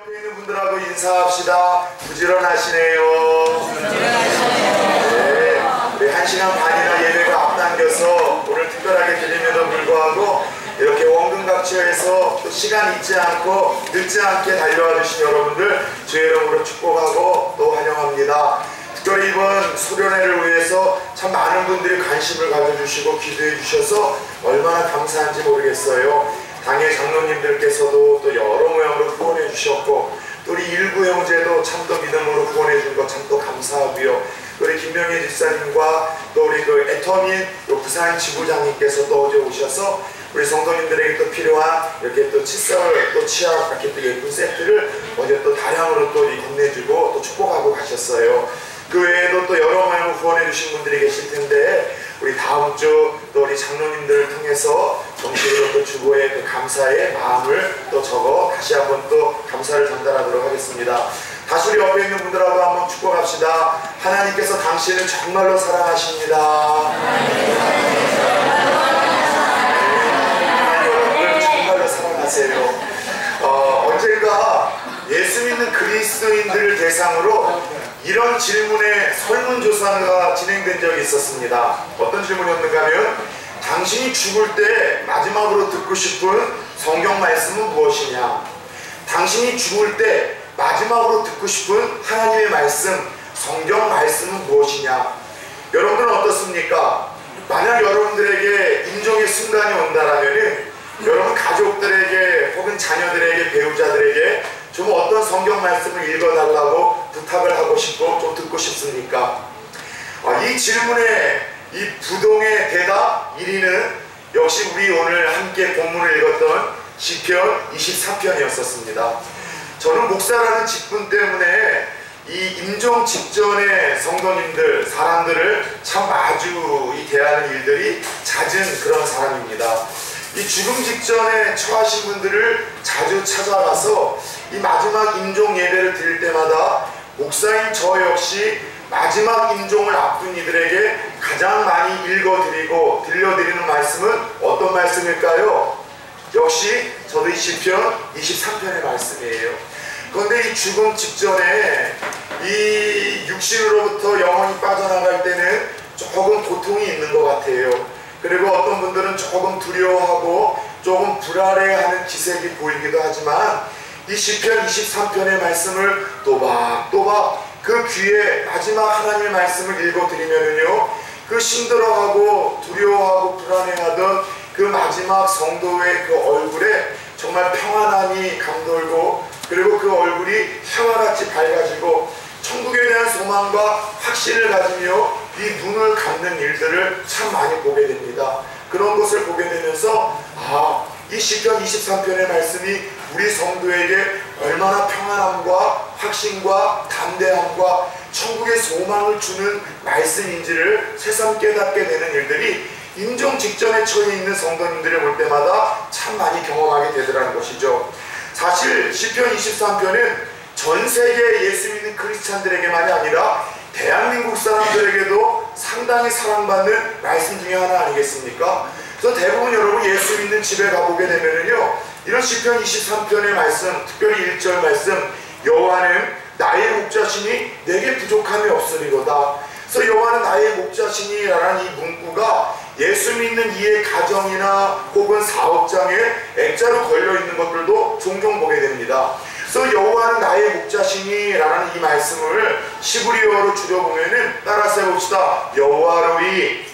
옆에 있는 분들하고 인사합시다. 부지런하시네요. 네, 우리 1시간 반이나 예배가 앞당겨서 오늘 특별하게 드림에도 불구하고 이렇게 원근각처에서 또 시간 잊지 않고 늦지 않게 달려와 주신 여러분들 주의 이름으로 축복하고 또 환영합니다. 특별히 이번 소련회를 위해서 참 많은 분들이 관심을 가져주시고 기도해 주셔서 얼마나 감사한지 모르겠어요. 당의 장로님들께서도 또 여러 모양으로 후원해 주셨고 또 우리 일구 형제도 참 또 믿음으로 후원해 준 것 참 또 감사하고요. 또 우리 김명희 집사님과 또 우리 그 애터민 부산 지부장님께서 또 어제 오셔서 우리 성도님들에게 또 필요한 이렇게 또 칫솔 또 치약 이렇게 또 예쁜 세트를 어제 또 다량으로 또 건네주고 또 축복하고 가셨어요. 그 외에도 또 여러 모양으로 후원해 주신 분들이 계실 텐데 우리 다음 주 또 우리 장로님들을 통해서 정식으로 또 주보의 그 감사의 마음을 또 적어 다시 한번 또 감사를 전달하도록 하겠습니다. 다시 우리 옆에 있는 분들하고 한번 축복합시다. 하나님께서 당신을 정말로 사랑하십니다. 여러분을 정말로 사랑하세요. 언젠가 예수 믿는 그리스도인들을 대상으로 이런 질문의 설문조사가 진행된 적이 있었습니다. 어떤 질문이었는가 하면 당신이 죽을 때 마지막으로 듣고 싶은 성경 말씀은 무엇이냐? 당신이 죽을 때 마지막으로 듣고 싶은 하나님의 말씀, 성경 말씀은 무엇이냐? 여러분들은 어떻습니까? 만약 여러분들에게 임종의 순간이 온다라면 여러분 가족들에게 혹은 자녀들에게 배우자들에게 좀 어떤 성경 말씀을 읽어달라고 부탁을 하고 싶고 좀 듣고 싶습니까? 이 질문에 이 부동의 대답 1위는 역시 우리 오늘 함께 본문을 읽었던 시편 23편이었었습니다. 저는 목사라는 직분 때문에 이 임종 직전의 성도님들, 사람들을 참 마주 대하는 일들이 잦은 그런 사람입니다. 이 죽음 직전에 처하신 분들을 자주 찾아가서 이 마지막 임종 예배를 드릴 때마다 목사인 저 역시 마지막 임종을 앞둔 이들에게 가장 많이 읽어드리고 들려드리는 말씀은 어떤 말씀일까요? 역시 저도 이 시편 23편의 말씀이에요. 그런데 이 죽음 직전에 이 육신으로부터 영혼이 빠져나갈 때는 조금 고통이 있는 것 같아요. 그리고 어떤 분들은 조금 두려워하고 조금 불안해하는 기색이 보이기도 하지만 이 시편 23편의 말씀을 또박또박 그 귀에 마지막 하나님의 말씀을 읽어드리면은요 그 힘들어하고 두려워하고 불안해하던 그 마지막 성도의 그 얼굴에 정말 평안함이 감돌고 그리고 그 얼굴이 해와같이 밝아지고 천국에 대한 소망과 확신을 가지며 이 눈을 감는 일들을 참 많이 보게 됩니다. 그런 것을 보게 되면서 이 시편 23편의 말씀이 우리 성도에게 얼마나 평안함과 확신과 담대함과 천국의 소망을 주는 말씀인지를 새삼 깨닫게 되는 일들이 임종 직전에 처해 있는 성도님들을 볼 때마다 참 많이 경험하게 되더라는 것이죠. 사실 시편 23편은 전 세계 예수 믿는 크리스찬들에게만이 아니라 대한민국 사람들에게도 상당히 사랑받는 말씀 중에 하나 아니겠습니까? 그래서 대부분 여러분 예수 믿는 집에 가보게 되면은요 이런 시편 23편의 말씀, 특별히 1절 말씀 여호와는 나의 목자시니 내게 부족함이 없으리로다. 그래서 여호와는 나의 목자시니 라는 이 문구가 예수 믿는 이의 가정이나 혹은 사업장에 액자로 걸려있는 것들도 종종 보게 됩니다. 그래서 여호와는 나의 목자시니 라는 이 말씀을 시브리어로 줄여보면은 따라서 해봅시다. 여호와로이.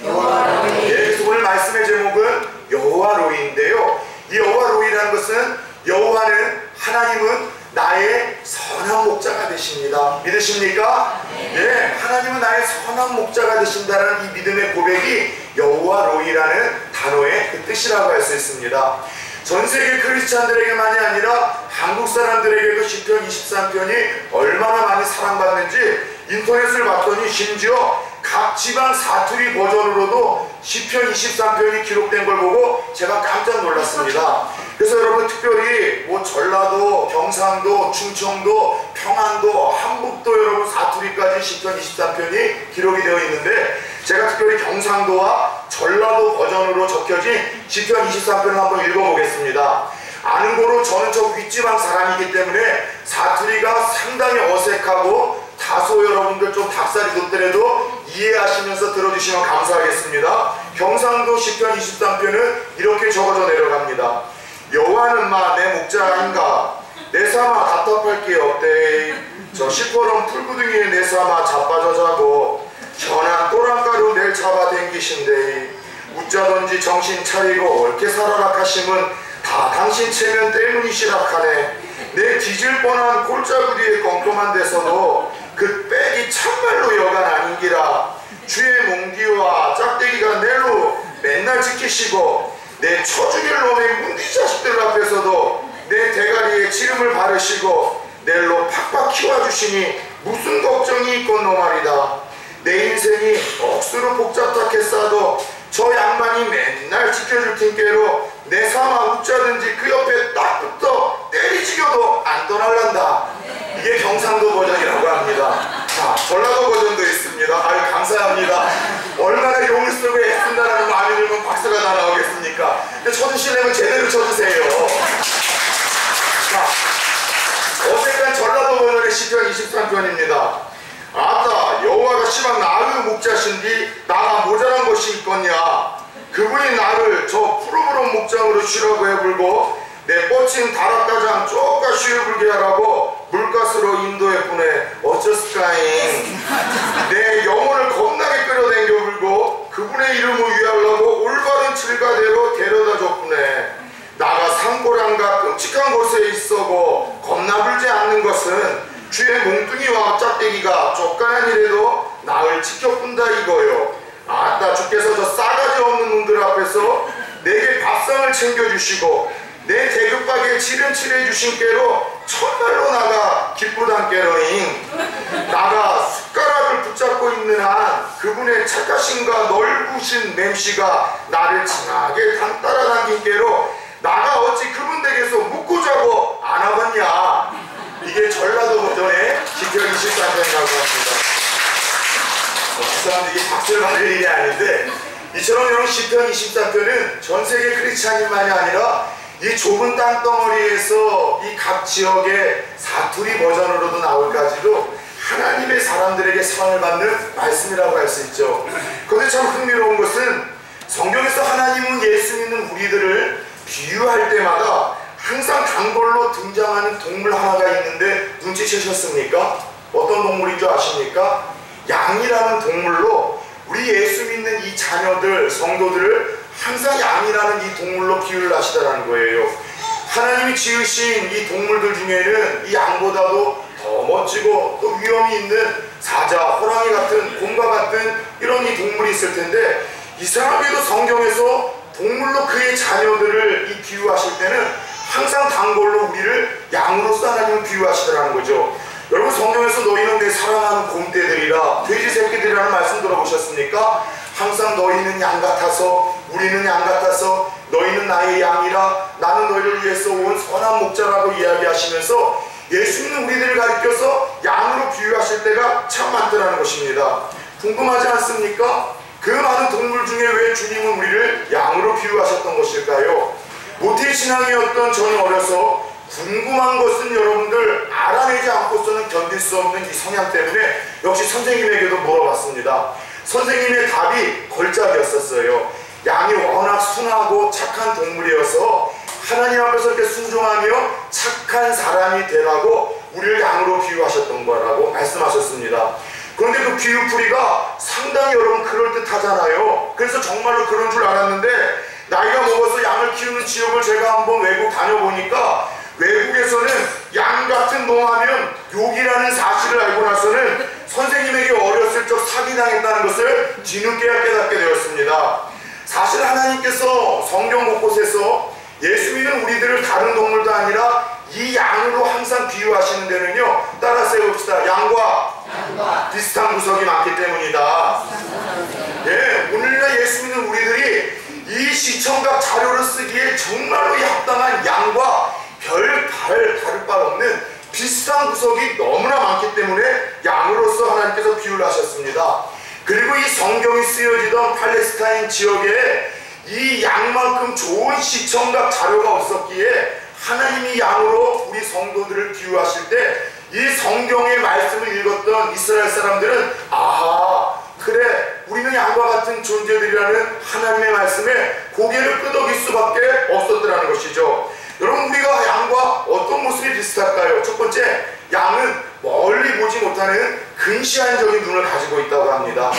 예, 그래서 오늘 말씀의 제목은 여호와로이인데요. 이 여호와로이라는 것은 여호와는 하나님은 나의 선한 목자가 되십니다. 믿으십니까? 네, 하나님은 나의 선한 목자가 되신다는 이 믿음의 고백이 여호와로이라는 단어의 그 뜻이라고 할 수 있습니다. 전 세계 크리스찬들에게만이 아니라 한국 사람들에게도 시편 23편이 얼마나 많이 사랑받는지 인터넷을 봤더니 심지어 각 지방 사투리 버전으로도 시편 23편이 기록된 걸 보고 제가 깜짝 놀랐습니다. 그래서 여러분 특별히 뭐 전라도, 경상도, 충청도, 평안도, 한북도 여러분 사투리까지 시편 23편이 기록이 되어 있는데 제가 특별히 경상도와 전라도 버전으로 적혀진 시편 23편을 한번 읽어보겠습니다. 아는 고로 저는 저 윗지방 사람이기 때문에 사투리가 상당히 어색하고 다소 여러분들 좀 닭살이 돋더라도 이해하시면서 들어주시면 감사하겠습니다. 경상도 시편 23편은 이렇게 적어져 내려갑니다. 여호와는 내 목자 아닌가? 내 삼아 답답할 게 없대. 저 시퍼런 풀구덩이에 내 삼아 자빠져 자고 현한 또랑가루 낼 잡아 댕기신데 웃자던지 정신 차리고 옳게 살아라 하심은 다 당신 체면 때문이시락하네. 내 뒤질 뻔한 골짜구리에 껌껌한 데서도 그 빽이 참말로 여간 아닌기라. 주의 몽디와 짝대기가 낼로 맨날 지키시고 내 쳐죽일 놈의 문디 자식들 앞에서도 내 대가리에 기름을 바르시고 낼로 팍팍 키워주시니 무슨 걱정이 있건노 말이다. 내 인생이 억수로 복잡하게 싸도 저 양반이 맨날 지켜줄 텐께로 내 삼아 웃자든지 그 옆에 딱 붙어 때리지겨도 안 떠날란다. 이게 경상도 버전이라고 합니다. 자, 전라도 버전도 있습니다. 아유, 감사합니다. 얼마나 용을 쓰고 애쓴다라는 마음이 들면 박수가 다 나오겠습니까? 근데 쳐주시려면 제대로 쳐주세요. 자, 어색한 전라도 버전의 시편 23편입니다. 아따, 여호와가 시방 나의 목자신디 나가 모자란 것이 있겠냐. 그분이 나를 저 푸르푸른 목장으로 쉬라고 해불고 내 뻗친 다락가장 쪼까 쉬어불게 하라고 물가스로 인도해 보내. 어쩌스까잉. 내 영혼을 겁나게 끌어당겨 불고 그분의 이름을 위하려고 올바른 질가대로 데려다 줬구네. 나가 산고랑과 끔찍한 곳에 있어고 겁나불지 않는 것은 주의 몽둥이와 짝대기가 쫓가는 일에도 나를 지켜본다 이거요. 아따, 주께서 저 싸가지 없는 놈들 앞에서 내게 밥상을 챙겨주시고 내 대급박에 지름칠해 주신 깨로 천날로 나가 기쁘단께로잉. 나가 숟가락을 붙잡고 있는 한 그분의 착하심과 넓으신 맴씨가 나를 진하게 따라당긴 깨로 나가 어찌 그분 댁에서 묵고 자고 안 하겠냐. 이게 전라도 버전의 시편 23편이라고 합니다. 그 사람들 이게 박수를 받을 일이 아닌데, 이처럼 여러분 시편 23편은 전세계 크리스찬인만이 아니라 이 좁은 땅덩어리에서 이 각 지역의 사투리 버전으로도 나올까지도 하나님의 사람들에게 사랑을 받는 말씀이라고 할 수 있죠. 그런데 참 흥미로운 것은 성경에서 하나님은 예수 믿는 우리들을 비유할 때마다 항상 단골로 등장하는 동물 하나가 있는데 눈치채셨습니까? 어떤 동물인 줄 아십니까? 양이라는 동물로 우리 예수 믿는 이 자녀들, 성도들을 항상 양이라는 이 동물로 비유를 하시다라는 거예요. 하나님이 지으신 이 동물들 중에는 이 양보다도 더 멋지고 또 위험이 있는 사자, 호랑이 같은, 곰과 같은 이런 이 동물이 있을 텐데, 이상하게도 성경에서 동물로 그의 자녀들을 이 비유하실 때는 항상 단골로 우리를 양으로서 하나님을 비유하시더라는 거죠. 여러분, 성경에서 너희는 내 사랑하는 곰떼들이라, 돼지 새끼들이라는 말씀 들어보셨습니까? 항상 너희는 양 같아서, 우리는 양 같아서, 너희는 나의 양이라, 나는 너희를 위해서 온 선한 목자라고 이야기하시면서 예수 믿는 우리들을 가리켜서 양으로 비유하실 때가 참 많더라는 것입니다. 궁금하지 않습니까? 그 많은 동물 중에 왜 주님은 우리를 양으로 비유하셨던 것일까요? 모태신앙이었던 저는 어려서 궁금한 것은 여러분들 알아내지 않고서는 견딜 수 없는 이 성향 때문에 역시 선생님에게도 물어봤습니다. 선생님의 답이 걸작이었었어요. 양이 워낙 순하고 착한 동물이어서 하나님 앞에서 이렇게 순종하며 착한 사람이 되라고 우리를 양으로 비유하셨던 거라고 말씀하셨습니다. 그런데 그 비유풀이가 상당히 여러분 그럴듯하잖아요. 그래서 정말로 그런 줄 알았는데, 나이가 먹어서 양을 키우는 지역을 제가 한번 외국 다녀보니까 외국에서는 양 같은 놈 하면 욕이라는 사실을 알고 나서는 선생님에게 어렸을 적 사기당했다는 것을 뒤늦게야 깨닫게 되었습니다. 사실 하나님께서 성경 곳곳에서 예수 믿는 우리들을 다른 동물도 아니라 이 양으로 항상 비유하시는 데는요, 따라 세웁시다. 양과 비슷한 구석이 많기 때문이다. 예, 오늘날 예수 믿는 우리들이 이 시청각 자료를 쓰기에 정말로 합당한 양과 별 다를 바 없는 비슷한 구석이 너무나 많기 때문에 양으로서 하나님께서 비유를 하셨습니다. 그리고 이 성경이 쓰여지던 팔레스타인 지역에 이 양만큼 좋은 시청각 자료가 없었기에 하나님이 이 양으로 우리 성도들을 비유하실 때 이 성경의 말씀을 읽었던 이스라엘 사람들은 아하, 그래, 우리는 양과 같은 존재들이라는 하나님의 말씀에 고개를 끄덕일 수밖에 없었더라는 것이죠. 여러분, 우리가 양과 어떤 모습이 비슷할까요? 첫 번째, 양은 멀리 보지 못하는 근시안적인 눈을 가지고 있다고 합니다.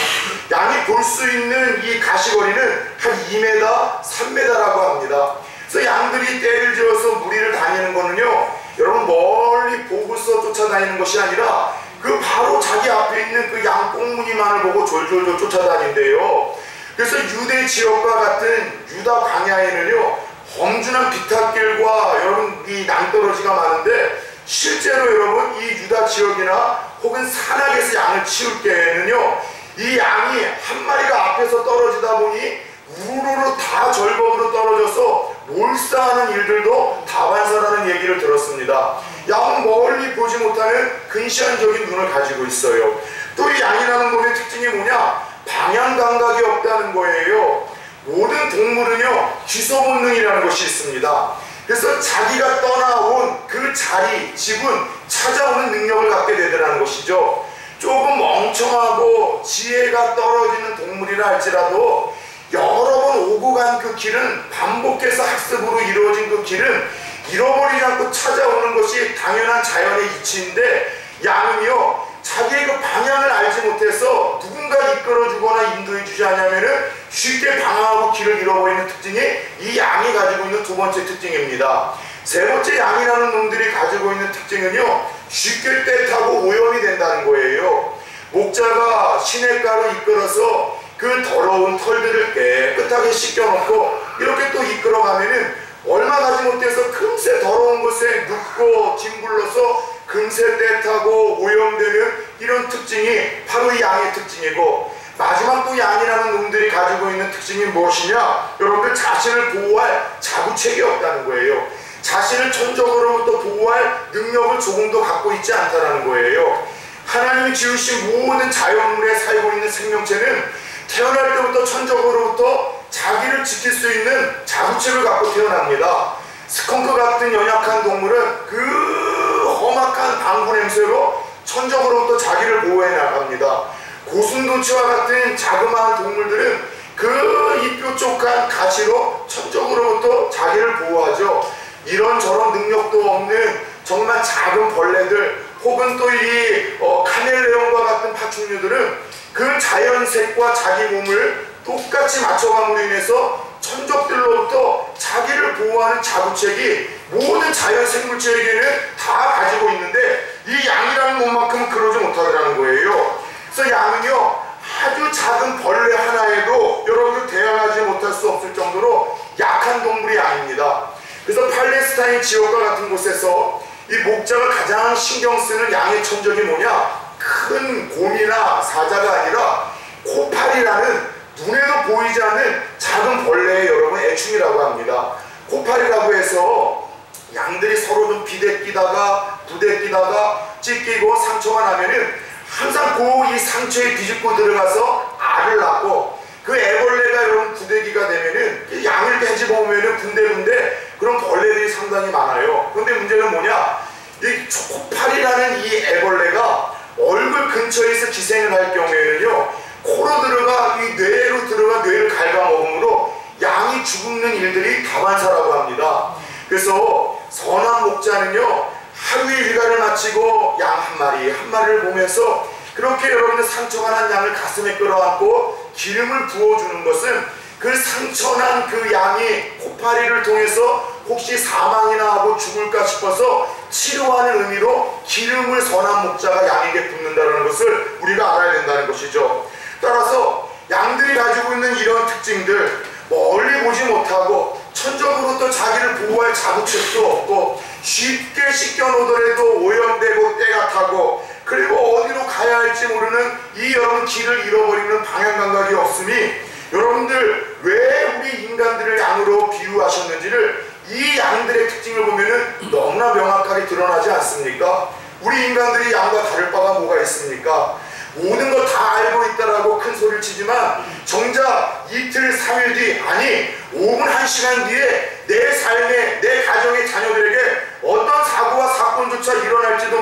양이 볼 수 있는 이 가시거리는 한 2m, 3m라고 합니다. 그래서 양들이 떼를 지어서 무리를 다니는 거는요, 여러분, 멀리 보고서 쫓아다니는 것이 아니라 그 바로 자기 앞에 있는 그 양 꽁무니만을 보고 졸졸졸 쫓아다닌대요. 그래서 유대 지역과 같은 유다 광야에는요, 험준한 비탈길과 여러분 이 낭떠러지가 많은데, 실제로 여러분 이 유다 지역이나 혹은 산악에서 양을 치울 때에는요, 이 양이 한 마리가 앞에서 떨어지다 보니 우르르 다 절벽으로 떨어져서 몰사하는 일들도 다반사라는 얘기를 들었습니다. 양은 멀리 보지 못하는 근시안적인 눈을 가지고 있어요. 또 이 양이라는 놈의 특징이 뭐냐? 방향 감각이 없다는 거예요. 모든 동물은요, 기소 본능이라는 것이 있습니다. 그래서 자기가 떠나온 그 자리, 집은 찾아오는 능력을 갖게 되더라는 것이죠. 조금 멍청하고 지혜가 떨어지는 동물이라 할지라도 여러 번 오고 간 그 길은, 반복해서 학습으로 이루어진 그 길은 잃어버리지 않고 찾아오는 것이 당연한 자연의 이치인데, 양은요, 자기의 그 방향을 알지 못해서 누군가 이끌어주거나 인도해주지 않으면 쉽게 방황하고 길을 잃어버리는 특징이 이 양이 가지고 있는 두 번째 특징입니다. 세 번째, 양이라는 놈들이 가지고 있는 특징은요, 쉽게 떼타고 오염이 된다는 거예요. 목자가 시냇가로 이끌어서 그 더러운 털들을 깨끗하게 씻겨놓고 이렇게 또 이끌어가면은 얼마 가지 못해서 금세 더러운 곳에 눕고 짓물러서 금세 떼타고 오염되는 이런 특징이 바로 이 양의 특징이고, 마지막 또 양이라는 놈들이 가지고 있는 특징이 무엇이냐? 여러분들, 자신을 보호할 자구책이 없다는 거예요. 자신을 천적으로부터 보호할 능력을 조금도 갖고 있지 않다는 거예요. 하나님이 지으신 모든 자연물에 살고 있는 생명체는 태어날 때부터 천적으로부터 자기를 지킬 수 있는 자구책을 갖고 태어납니다. 스컹크 같은 연약한 동물은 그 험악한 방구 냄새로 천적으로부터 자기를 보호해 나갑니다. 고슴도치와 같은 자그마한 동물들은 그 이뾰족한 가시로 천적으로부터 자기를 보호하죠. 이런저런 능력도 없는 정말 작은 벌레들, 혹은 또 이 카멜레온과 같은 파충류들은 그 자연색과 자기 몸을 똑같이 맞춰감으로 인해서 천적들로부터 자기를 보호하는 자구책이 모든 자연 생물체에게는 다 가지고 있는데, 이 양이라는 놈만큼은 그러지 못하더라는 거예요. 그래서 양은요, 아주 작은 벌레 하나에도 여러분들 대항하지 못할 수 없을 정도로 약한 동물이 아닙니다. 그래서 팔레스타인 지역과 같은 곳에서 이 목자가 가장 신경 쓰는 양의 천적이 뭐냐? 큰 곰이나 사자가 아니라 코파리라는 눈에도 보이지 않는 작은 벌레의 여러분 애충이라고 합니다. 코파리라고 해서 양들이 서로 좀 비대끼다가 부대끼다가 찢기고 상처가 나면은 항상 그 이 상처에 뒤집고 들어가서 알을 낳고, 그 애벌레가 여러분 부대기가 되면은 양을 깨집어 보면은 군데군데 그런 벌레들이 상당히 많아요. 그런데 문제는 뭐냐? 이 코파리라는 이 애벌레가 얼굴 근처에서 기생을 할 경우에는요, 코로 들어가 이 뇌로 들어가 뇌를 갉아먹음으로 양이 죽는 일들이 다반사라고 합니다. 그래서 선한 목자는요, 하루의 일과를 마치고 양 한 마리 한 마리를 보면서 그렇게 여러분의 상처가 난 양을 가슴에 끌어안고 기름을 부어주는 것은 그 상처난 그 양이 코파리를 통해서 혹시 사망이나 하고 죽을까 싶어서 치료하는 의미로 기름을 선한 목자가 양에게 붓는다는 것을 우리가 알아야 된다는 것이죠. 따라서 양들이 가지고 있는 이런 특징들, 멀리 보지 못하고 천적으로부터 자기를 보호할 자구책도 없고, 쉽게 씻겨놓더라도 오염되고 때가 타고, 그리고 어디로 가야 할지 모르는 이 여러분 길을 잃어버리는 방향감각이 없음이, 여러분들 왜 우리 인간들을 양으로 비유하셨는지를 이 양들의 특징을 보면은 너무나 명확하게 드러나지 않습니까? 우리 인간들이 양과 다를 바가 뭐가 있습니까? 모든 거 다 알고 있다라고 큰 소리를 치지만 정작 이틀 3일 뒤, 아니 5분 1시간 뒤에 내 삶에, 내 가정의 자녀들에게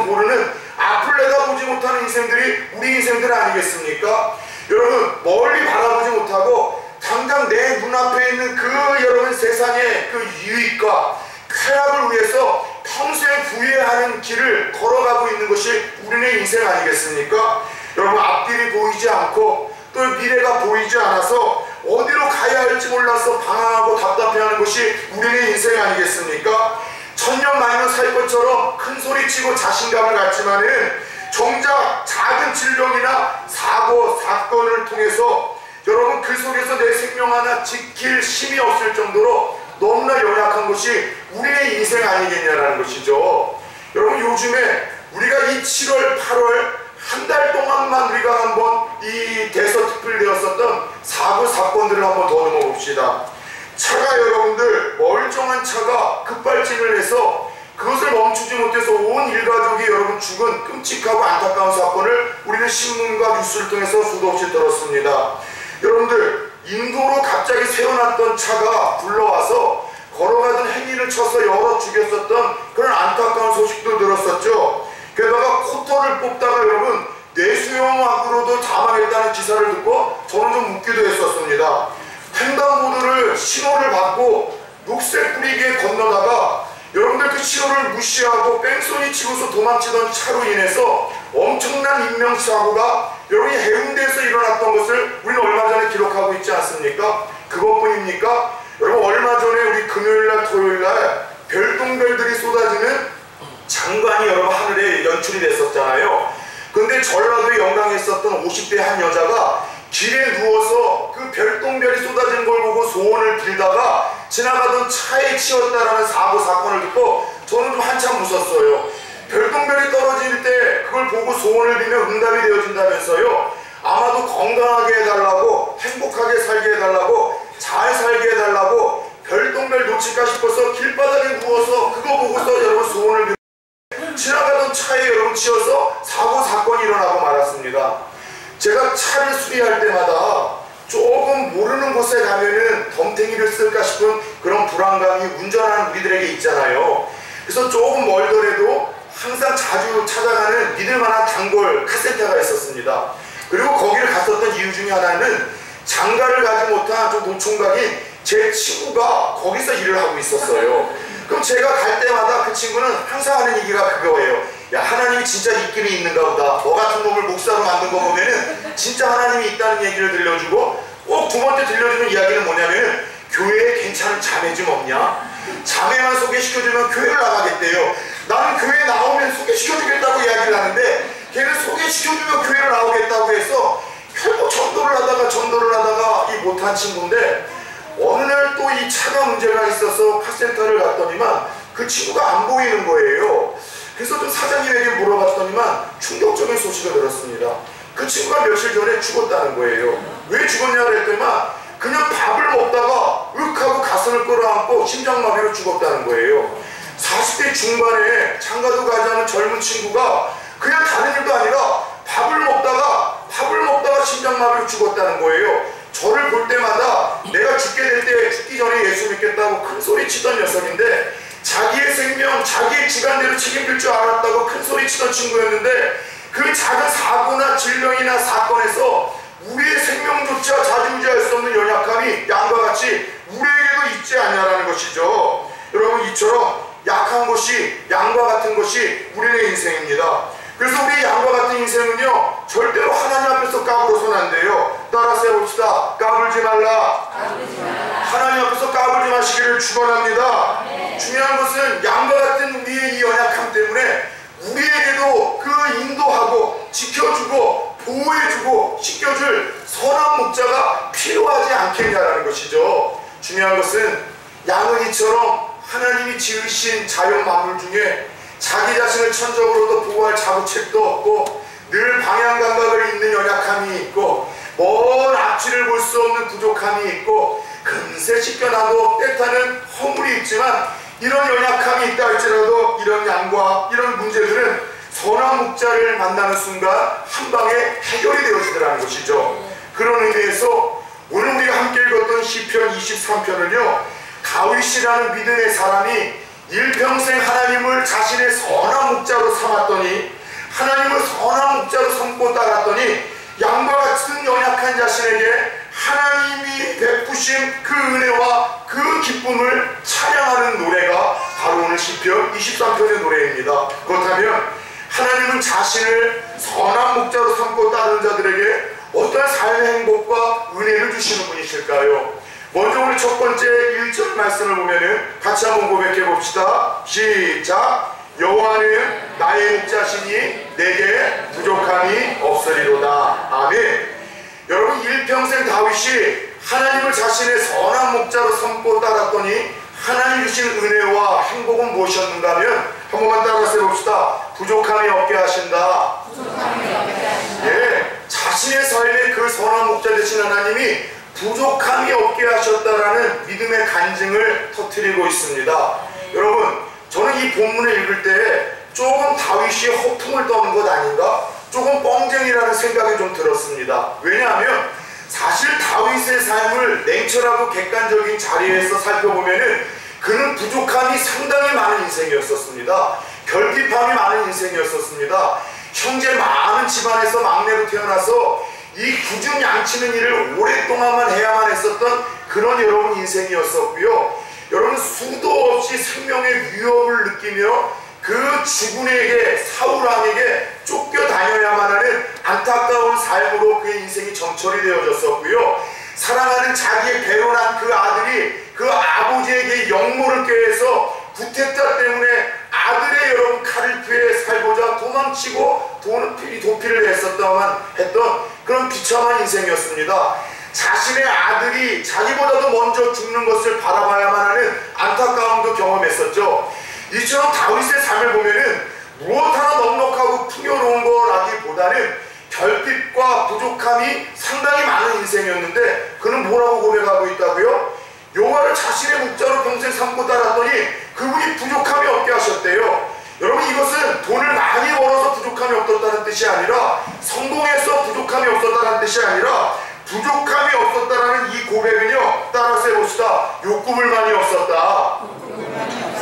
모르는 앞을 내다보지 못하는 인생들이 우리 인생들 아니겠습니까? 여러분, 멀리 바라보지 못하고 당장 내 눈앞에 있는 그 여러분 세상의 그 유익과 쾌락을 위해서 평생 부유하는 길을 걸어가고 있는 것이 우리의 인생 아니겠습니까? 여러분, 앞길이 보이지 않고 또 미래가 보이지 않아서 어디로 가야 할지 몰라서 방황하고 답답해하는 것이 우리의 인생 아니겠습니까? 천년만년 살 것처럼 큰 소리치고 자신감을 갖지만은 정작 작은 질병이나 사고, 사건을 통해서 여러분 그 속에서 내 생명 하나 지킬 힘이 없을 정도로 너무나 연약한 것이 우리의 인생 아니겠냐라는 것이죠. 여러분, 요즘에 우리가 이 7월, 8월 한 달 동안만 우리가 한번 이 대서특필되었었던 사고, 사건들을 한번 더 넘어봅시다. 차가 여러분들, 멀쩡한 차가 급발진을 해서 그것을 멈추지 못해서 온 일가족이 여러분 죽은 끔찍하고 안타까운 사건을 우리는 신문과 뉴스를 통해서 수도 없이 들었습니다. 여러분들, 인도로 갑자기 세워놨던 차가 불러와서 걸어가던 행인을 쳐서 여러 죽였었던 그런 안타까운 소식도 들었었죠. 게다가 코털을 뽑다가 여러분 뇌수용학으로도 사망했다는 기사를 듣고 저는 좀 웃기도 했었습니다. 횡단보도를 신호를 받고 녹색 뿌리기에 건너다가 여러분들 그 신호를 무시하고 뺑소니 치고서 도망치던 차로 인해서 엄청난 인명사고가 여러분이 해운대에서 일어났던 것을 우리는 얼마 전에 기록하고 있지 않습니까? 그것뿐입니까? 여러분, 얼마 전에 우리 금요일날 토요일날 별똥별들이 쏟아지는 장관이 여러분 하늘에 연출이 됐었잖아요. 근데 전라도에 영광했었던 50대 한 여자가 길에 누워서 그 별똥별이 쏟아지는 걸 보고 소원을 빌다가 지나가던 차에 치였다라는 사고 사건을 듣고 저는 좀 한참 웃었어요. 별똥별이 떨어질 때 그걸 보고 소원을 빌면 응답이 되어진다면서요. 아마도 건강하게 해달라고, 행복하게 살게 해달라고, 잘 살게 해달라고 별똥별 놓칠까 싶어서 길바닥에 누워서 그거 보고서 여러분 소원을 빌 지나가던 차에 여러분 치여서 사고 사건이 일어나고 말았습니다. 제가 차를 수리할 때마다 조금 모르는 곳에 가면은 덤탱이를 쓸까 싶은 그런 불안감이 운전하는 우리들에게 있잖아요. 그래서 조금 멀더라도 항상 자주 찾아가는 믿을만한 단골 카센터가 있었습니다. 그리고 거기를 갔었던 이유 중에 하나는 장가를 가지 못한 좀 노총각인 제 친구가 거기서 일을 하고 있었어요. 그럼 제가 갈 때마다 그 친구는 항상 하는 얘기가 그거예요. 야, 하나님이 진짜 있기는 있는가 보다. 너 같은 놈을 목사로 만든 거 보면은 진짜 하나님이 있다는 얘기를 들려주고, 꼭 두 번째 들려주는 이야기는 뭐냐면은 교회에 괜찮은 자매 좀 없냐? 자매만 소개시켜주면 교회를 나가겠대요. 나는 교회에 나오면 소개시켜주겠다고 이야기를 하는데 걔는 소개시켜주면 교회를 나오겠다고 해서 결국 전도를 하다가 이 못한 친구인데, 어느 날 또 이 차가 문제가 있어서 카센터를 갔더니만 그 친구가 안 보이는 거예요. 그래서 좀 사장님에게 물어봤더니만 충격적인 소식을 들었습니다. 그 친구가 며칠 전에 죽었다는 거예요. 왜 죽었냐고 했더니만 그냥 밥을 먹다가 하고 가슴을 끌어안고 심장마비로 죽었다는 거예요. 40대 중반에 장가도 가지 않은 젊은 친구가 그냥 다른 일도 아니라 밥을 먹다가 심장마비로 죽었다는 거예요. 저를 볼 때마다 내가 죽게 될 때 죽기 전에 예수 믿겠다고 큰 소리 치던 녀석인데, 자기의 생명, 자기의 주관대로 책임질 줄 알았다고 큰 소리 치던 친구였는데, 그 작은 사고나 질병이나 사건에서 우리의 생명조차 좌지우지할 수 없는 연약함이 양과 같이 우리에게도 있지 않냐라는 것이죠. 여러분, 이처럼 약한 것이, 양과 같은 것이 우리의 인생입니다. 그래서 우리 양과 같은 인생은요, 절대로 하나님 앞에서 까불어서는 안 돼요. 따라서 해봅시다. 까불지 말라. 하나님 앞에서 까불지 마시기를 축원합니다. 중요한 것은 양과 같은 우리의 이 연약함 때문에 우리에게도 그 인도하고 지켜주고 보호해주고 씻겨줄 선한 목자가 필요하지 않겠냐라는 것이죠. 중요한 것은 양은 이처럼 하나님이 지으신 자연 만물 중에 자기 자신을 천적으로도 보호할 자부책도 없고 늘 방향 감각을 잃는 연약함이 있고 먼 앞뒤를 볼 수 없는 부족함이 있고 금세 씻겨나도 때타는 허물이 있지만, 이런 연약함이 있다 할지라도 이런 양과 이런 문제들은 선한 목자를 만나는 순간 한 방에 해결이 되어지더라는 것이죠. 그런 의미에서 오늘 우리가 함께 읽었던 시편 23편은요, 다윗이라는 믿음의 사람이 일평생 하나님을 자신의 선한 목자로 삼았더니 하나님을 선한 목자로 삼고 따랐더니 양과 같은 연약한 자신에게 하나님이 베푸신 그 은혜와 그 기쁨을 찬양하는 노래가 바로 오늘 시편 23편의 노래입니다. 그렇다면 하나님은 자신을 선한 목자로 삼고 따르는 자들에게 어떤 삶의 행복과 은혜를 주시는 분이실까요? 먼저 우리 첫 번째 1절 말씀을 보면은 같이 한번 고백해 봅시다. 시작. 여호와는 나의 목자시니 내게 부족함이 없으리로다. 아멘. 여러분, 일평생 다윗이 하나님을 자신의 선한 목자로 삼고 따랐더니 하나님 주신 은혜와 행복은 무엇이었는가 하면 한 번만 따라서 해봅시다. 부족함이 없게 하신다. 예, 자신의 삶에 그 선한 목자 되신 하나님이 부족함이 없게 하셨다라는 믿음의 간증을 터뜨리고 있습니다. 여러분, 저는 이 본문을 읽을 때 조금 다윗이 허풍을 떠는 것 아닌가? 조금 뻥쟁이라는 생각이 좀 들었습니다. 왜냐하면 사실 다윗의 삶을 냉철하고 객관적인 자리에서 살펴보면은 그는 부족함이 상당히 많은 인생이었었습니다. 결핍함이 많은 인생이었었습니다. 형제 많은 집안에서 막내로 태어나서 이 굳은 양치는 일을 오랫동안만 해야만 했었던 그런 여러분 인생이었었고요. 여러분, 수도 없이 생명의 위협을 느끼며 그 주군에게, 사울왕에게 쫓겨다녀야만 하는 안타까운 삶으로 그의 인생이 정철이 되어졌었고요. 사랑하는 자기의 배로난 그 아들이 그 아버지에게 역모를 꾀해서 구테타 때문에 아들의 여러분 칼을 피해 살고자 도망치고 도피를 했던 그런 비참한 인생이었습니다. 자신의 아들이 자기보다도 먼저 죽는 것을 바라봐야만 하는 안타까움도 경험했었죠. 이처럼 다윗의 삶을 보면은 무엇 하나 넉넉하고 풍요로운 거라기보다는 결핍과 부족함이 상당히 많은 인생이었는데 그는 뭐라고 고백하고 있다고요? 여호와를 자신의 목자로 평생 삼고 따랐더니 그분이 부족함이 없게 하셨대요. 여러분, 이것은 돈을 많이 벌어서 부족함이 없었다는 뜻이 아니라, 성공해서 부족함이 없었다는 뜻이 아니라, 부족함이 없었다라는 이 고백은요, 따라서 해봅시다. 욕구불만이 없었다.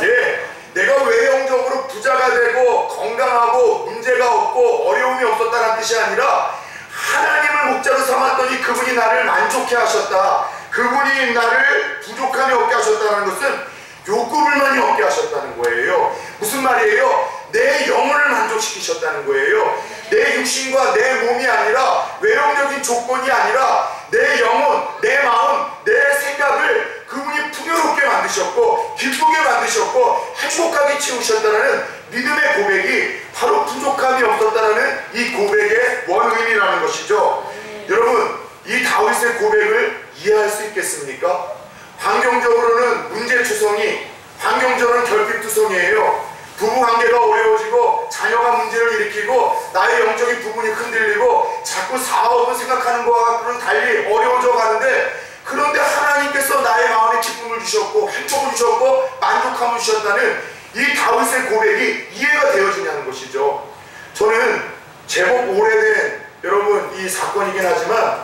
예, 내가 외형적으로 부자가 되고 건강하고 문제가 없고 어려움이 없었다는 뜻이 아니라 하나님을 목자로 삼았더니 그분이 나를 만족해 하셨다. 그분이 나를 부족함이 없게 하셨다는 것은 욕구불만이 없게 하셨다는 거예요. 무슨 말이에요? 내 영혼을 만족시키셨다는 거예요. 내 육신과 내 몸이 아니라, 외형적인 조건이 아니라 내 영혼, 내 마음, 내 생각을 그분이 풍요롭게 만드셨고 기쁘게 만드셨고 행복하게 채우셨다는 믿음의 고백이 바로 부족함이 없었다는 이 고백의 원인이라는 것이죠. 여러분, 이 다윗의 고백을 이해할 수 있겠습니까? 환경적으로는 문제투성이, 환경적으로는 결핍투성이에요. 부부관계가 어려워지고 자녀가 문제를 일으키고 나의 영적인 부분이 흔들리고 자꾸 사업을 생각하는 것과는 달리 어려워져 가는데, 그런데 하나님께서 나의 마음에 기쁨을 주셨고 행복을 주셨고 만족함을 주셨다는 이 다윗의 고백이 이해가 되어지냐는 것이죠. 저는 제법 오래된 여러분 이 사건이긴 하지만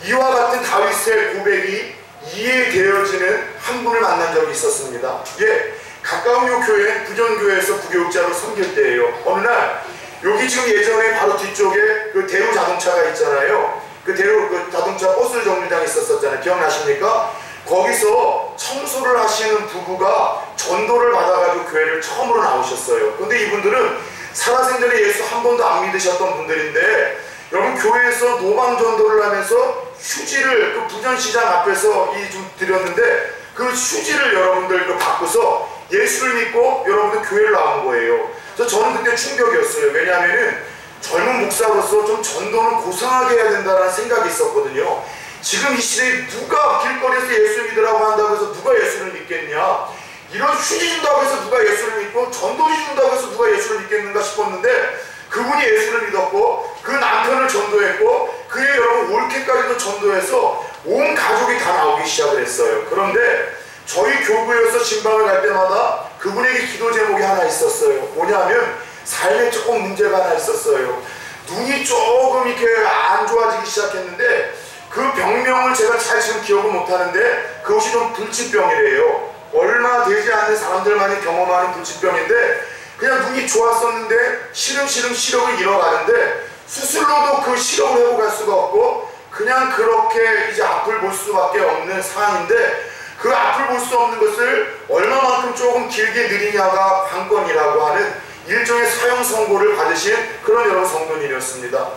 이와 같은 다윗의 고백이 이해되어지는 한 분을 만난 적이 있었습니다. 예, 가까운 요 교회, 부전교회에서 부교육자로 섬길 때예요. 어느 날 여기 지금 예전에 바로 뒤쪽에 그 대우 자동차가 있잖아요. 그 대우 그 자동차 버스 정류장이 있었잖아요. 기억나십니까? 거기서 청소를 하시는 부부가 전도를 받아가지고 교회를 처음으로 나오셨어요. 근데 이분들은 살아생전에 예수 한 번도 안 믿으셨던 분들인데, 여러분, 교회에서 노방 전도를 하면서 휴지를 그 부전시장 앞에서 좀 드렸는데 그 휴지를 여러분들 받고서 예수를 믿고 여러분들 교회를 나온 거예요. 그래서 저는 그때 충격이었어요. 왜냐하면은 젊은 목사로서 좀 전도는 고상하게 해야 된다는 생각이 있었거든요. 지금 이 시대에 누가 길거리에서 예수 믿으라고 한다고 해서 누가 예수를 믿겠냐? 이런 휴지 준다고 해서 누가 예수를 믿고 전도지 준다고 해서 누가 예수를 믿겠는가 싶었는데, 그분이 예수를 믿었고 그 남편을 전도했고 그의 여러분 올케까지도 전도해서 온 가족이 다 나오기 시작을 했어요. 그런데 저희 교구에서 신방을 갈 때마다 그분에게 기도 제목이 하나 있었어요. 뭐냐면 삶에 조금 문제가 하나 있었어요. 눈이 조금 이렇게 안 좋아지기 시작했는데 그 병명을 제가 잘 지금 기억을 못하는데 그것이 좀 불치병이래요. 얼마 되지 않는 사람들만이 경험하는 불치병인데 그냥 눈이 좋았었는데 시름시름 시력을 잃어가는데 스스로도 그 시력을 회복할 수가 없고 그냥 그렇게 이제 앞을 볼 수밖에 없는 상황인데, 그 앞을 볼 수 없는 것을 얼마만큼 조금 길게 느리냐가 관건이라고 하는 일종의 사형 선고를 받으신 그런 여러 성도님이었습니다.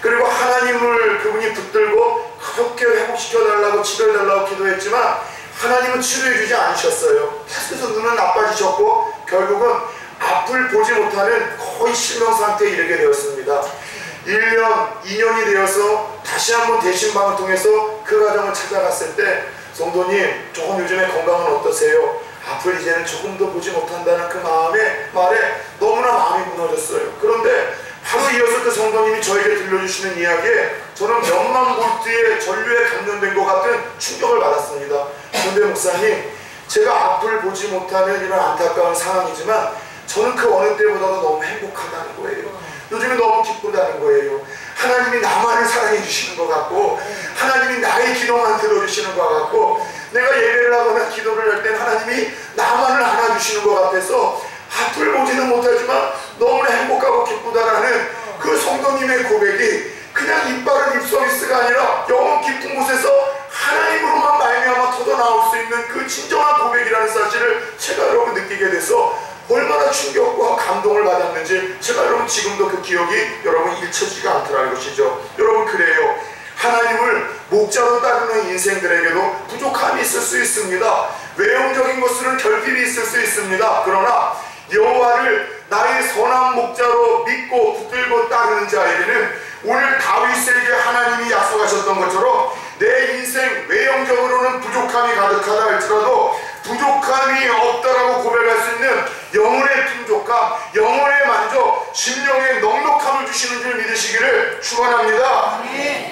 그리고 하나님을 그분이 붙들고 그렇게 회복시켜달라고 치료해달라고 기도했지만 하나님은 치료해주지 않으셨어요. 계속해서 눈은 나빠지셨고 결국은 앞을 보지 못하는 거의 실명상태에 이르게 되었습니다. 1년, 2년이 되어서 다시 한번 대신방을 통해서 그 가정을 찾아갔을 때, 성도님 조금 요즘에 건강은 어떠세요? 앞을 이제는 조금 더 보지 못한다는 그 말에 너무나 마음이 무너졌어요. 그런데 바로 이어서 그 성도님이 저에게 들려주시는 이야기에 저는 몇만 볼트의 전류에 감염된 것 같은 충격을 받았습니다. 그런데 목사님, 제가 앞을 보지 못하는 이런 안타까운 상황이지만 저는 그 어느 때보다도 너무 행복하다는 거예요. 요즘에 너무 기쁘다는 거예요. 하나님이 나만을 사랑해 주시는 것 같고 하나님이 나의 기도만 들어주시는 것 같고 내가 예배를 하거나 기도를 할 땐 하나님이 나만을 안아주시는 것 같아서 앞을 보지는 못하지만 너무나 행복하고 기쁘다라는 그 성도님의 고백이 그냥 입 바른 입 서비스가 아니라 영혼 깊은 곳에서 하나님으로만 말미암아 터져나올 수 있는 그 진정한 고백이라는 사실을 제가 여러분 느끼게 돼서 얼마나 충격과 감동을 받았는지 제가 여러분 지금도 그 기억이 여러분 잊혀지지가 않더라는 것이죠. 여러분, 그래요. 하나님을 목자로 따르는 인생들에게도 부족함이 있을 수 있습니다. 외형적인 것으로는 결핍이 있을 수 있습니다. 그러나 여호와를 나의 선한 목자로 믿고 붙들고 따르는 자에게는 오늘 다윗에게 하나님이 약속하셨던 것처럼 내 인생 외형적으로는 부족함이 가득하다 할지라도 부족함이 없다라고 고백할 수 있는 영혼의 풍족함, 영혼의 만족, 심령의 넉넉함을 주시는 줄 믿으시기를 축원합니다.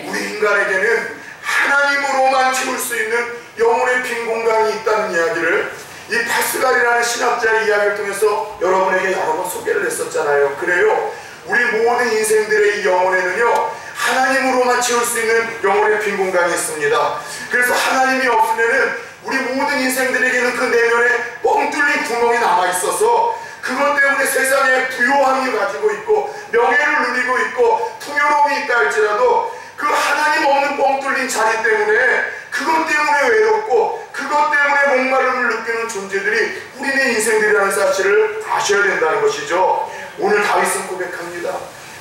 우리 인간에게는 하나님으로만 채울 수 있는 영혼의 빈 공간이 있다는 이야기를 이 파스갈이라는 신학자의 이야기를 통해서 여러분에게 여러 번 소개를 했었잖아요. 그래요. 우리 모든 인생들의 이 영혼에는요, 하나님으로만 채울 수 있는 영혼의 빈 공간이 있습니다. 그래서 하나님이 없으면은 우리 모든 인생들에게는 그 내면에 뻥 뚫린 구멍이 남아있어서 그것 때문에 세상에 부요함을 가지고 있고 명예를 누리고 있고 풍요로움이 있다 할지라도 그 하나님 없는 뻥 뚫린 자리 때문에 그것 때문에 외롭고 그것 때문에 목마름을 느끼는 존재들이 우리네 인생들이라는 사실을 아셔야 된다는 것이죠. 오늘 다윗은 고백합니다.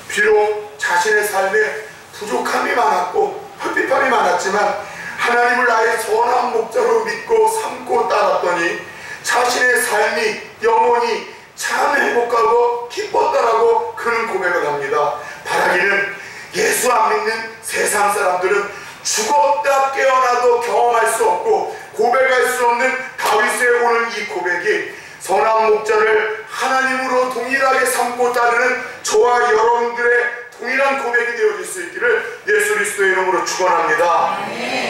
비록 자신의 삶에 부족함이 많았고 헐핍함이 많았지만 하나님을 나의 선한 목자로 믿고 삼고 따랐더니 자신의 삶이 영원히 참 행복하고 기뻤다라고 그는 고백을 합니다. 바라기는 예수 안 믿는 세상 사람들은 죽었다 깨어나도 경험할 수 없고 고백할 수 없는 다윗의 오늘 이 고백이 선한 목자를 하나님으로 동일하게 삼고 따르는 저와 여러분들의 동일한 고백이 되어질 수 있기를 예수 그리스도의 이름으로 축원합니다.